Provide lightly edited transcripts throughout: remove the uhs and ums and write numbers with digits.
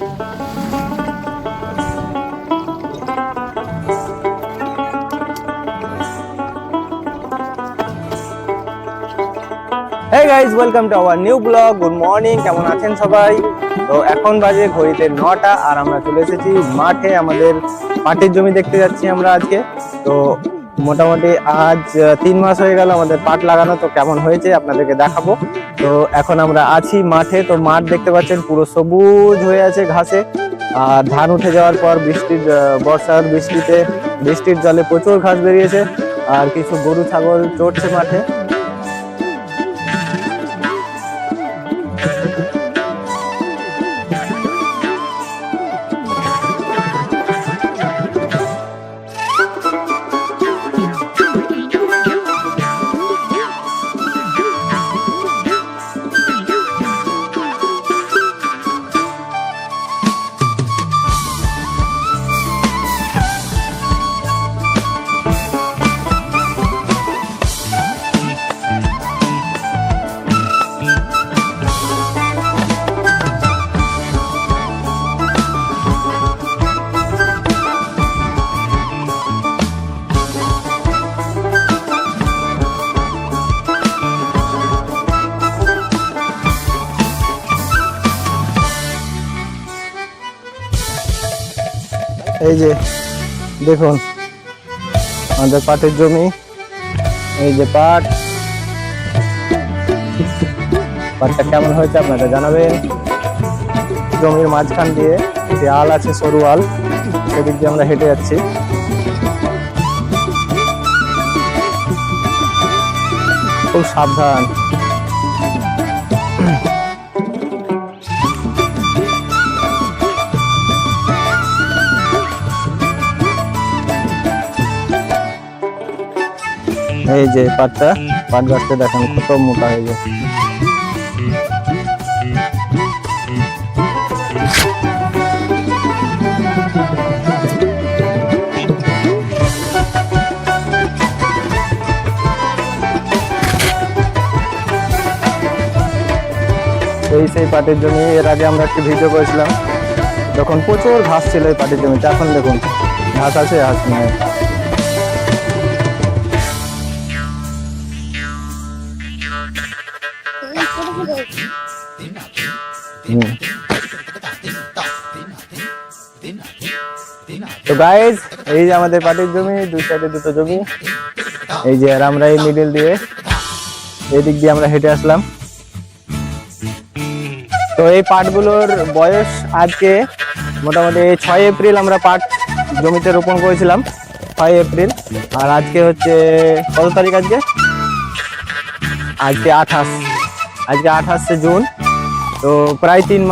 Hey guys, welcome to our new vlog. Good morning. কেমন আছেন সবাই? তো এখন বাজে ঘড়িতে 9টা আর আমরা চলে এসেছি মাঠে। আমাদের পাটের জমি দেখতে যাচ্ছি আমরা আজকে। তো মোটামুটি আজ 3 মাস হয়ে গেল আমাদের পাট লাগানো। তো কেমন হয়েছে আপনাদেরকে দেখাবো। তো এখন আমরা আছি মাঠে। তো মাঠ দেখতে পাচ্ছেন পুরো সবুজ হয়ে আছে ঘাসে। আর ধান উঠে যাওয়ার পর বর্ষার বৃষ্টির জলে প্রচুর ঘাস বেরিয়েছে। আর কিছু গরু ছাগল চড়ছে মাঠে। এই যে দেখুন আমাদের পাটের জমি, এই যে পাটটা কেমন হয়েছে আপনারা জানাবেন। জমির মাঝখান দিয়ে যে আল আছে, সরু আল, সেদিক দিয়ে আমরা হেঁটে যাচ্ছি। খুব সাবধান। এই যে পাট গাছটা দেখেন কত মোটা হয়ে যায়। সেই পাটের জমি, এর আগে আমরা একটি ভিডিও করেছিলাম যখন প্রচুর ঘাস ছিল এই পাটের জমিতে। এখন দেখুন ঘাস আছে, ঘাস নাই। তো গাইজ, এই যে আমাদের পাটের জমি, দুই সাইডে দুটো জমি। এই যে, আর আমরা এই মিডল দিয়ে এই দিক দিয়ে আমরা হেঁটে আসলাম। তো এই পাটগুলোর বয়স আজকে মোটামুটি 6 এপ্রিল আমরা পাট জমিতে রোপণ করেছিলাম, 6 এপ্রিল। আর আজকে হচ্ছে কত তারিখ? আজকে 28 জুন। তো প্রায় 3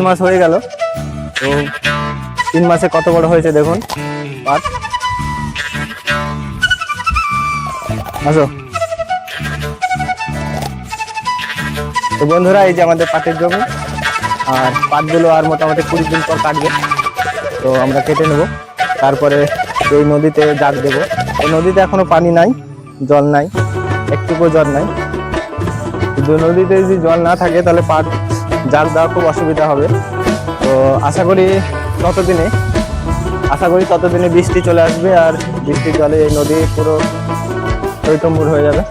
মাস হয়ে গেল। তো 3 মাসে কত বড় হয়েছে দেখুন পাট। আসো। তো বন্ধুরা, এই যে আমাদের পাটের জমি। আর পাটগুলো আর মোটামুটি 20 দিন পর কাটবে। তো আমরা কেটে নেব, তারপরে এই নদীতে জাগ দেব। এই নদীতে এখনো পানি নাই, জল নাই, একটুকু জল নাই। কিন্তু নদীতে যদি জল না থাকে তাহলে পাট জাগ দেওয়া খুব অসুবিধা হবে। তো আশা করি ততদিনে বৃষ্টি চলে আসবে। আর বৃষ্টির জলে এই নদী পুরো টইটম্বুর হয়ে যাবে।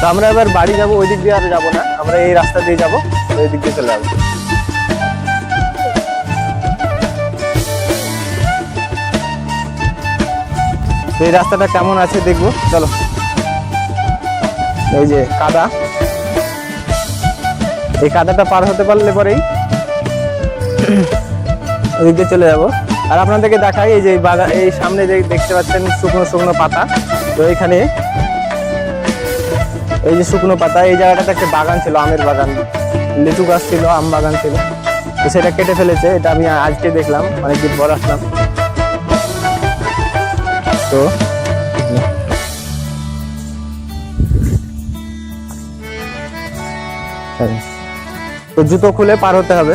তো আমরা এবার বাড়ি যাব, ওই দিক দিয়ে আর যাবো না, আমরা এই রাস্তা দিয়ে যাবো, ওই দিক দিয়ে চলে যাবো। এই রাস্তাটা কেমন আছে দেখবো, চলো। এই যে কাদা, এই কাদাটা পার হতে পারলে পরেই ওই দিকে চলে যাবো। আর আপনাদেরকে দেখাই, এই যে বাগান, এই সামনে যে দেখতে পাচ্ছেন শুকনো পাতা। তো এখানে এই যে শুকনো পাতা, এই জায়গাটাতে একটা বাগান ছিল, আমের বাগান, লিচু গাছ ছিল, আম বাগান ছিল। তো সেটা কেটে ফেলেছে। এটা আমি আজকে দেখলাম, অনেকদিন পর আসলাম। তো জুতো খুলে পার হতে হবে।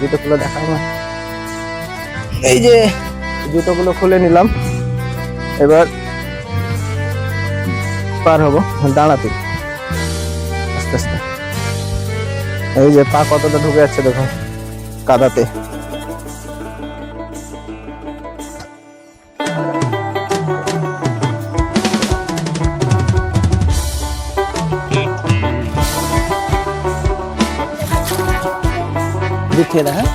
জুতো খুলে দেখা না, এই যে জুতোগুলো খুলে নিলাম। এবার পার হবো, দাঁড়াতে আস্তে আস্তে। এই যে পা কতটা ঢুকে যাচ্ছে দেখো। কাদাতে। দিচ্ছে না, হ্যাঁ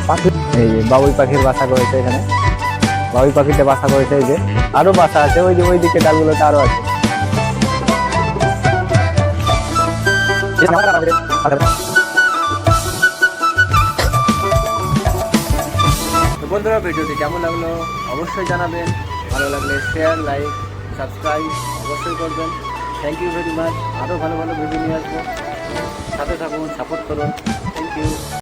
পাখি, এই যে বাবুই পাখির বাসা করেছে এখানে। বাবুই পাখিটা বাসা করেছে, এই যে আরো বাসা আছে ওই যে ওইদিকে ডালগুলোতে আরো আছে। তো বন্ধুরা, ভিডিওটি কেমন লাগলো অবশ্যই জানাবেন। ভালো লাগলে শেয়ার, লাইক, সাবস্ক্রাইব অবশ্যই করবেন। Thank you very much. আরও ভালো ভালো ভিডিও নিয়ে আসবো, সাথে থাকুন, সাপোর্ট করুন। Thank you.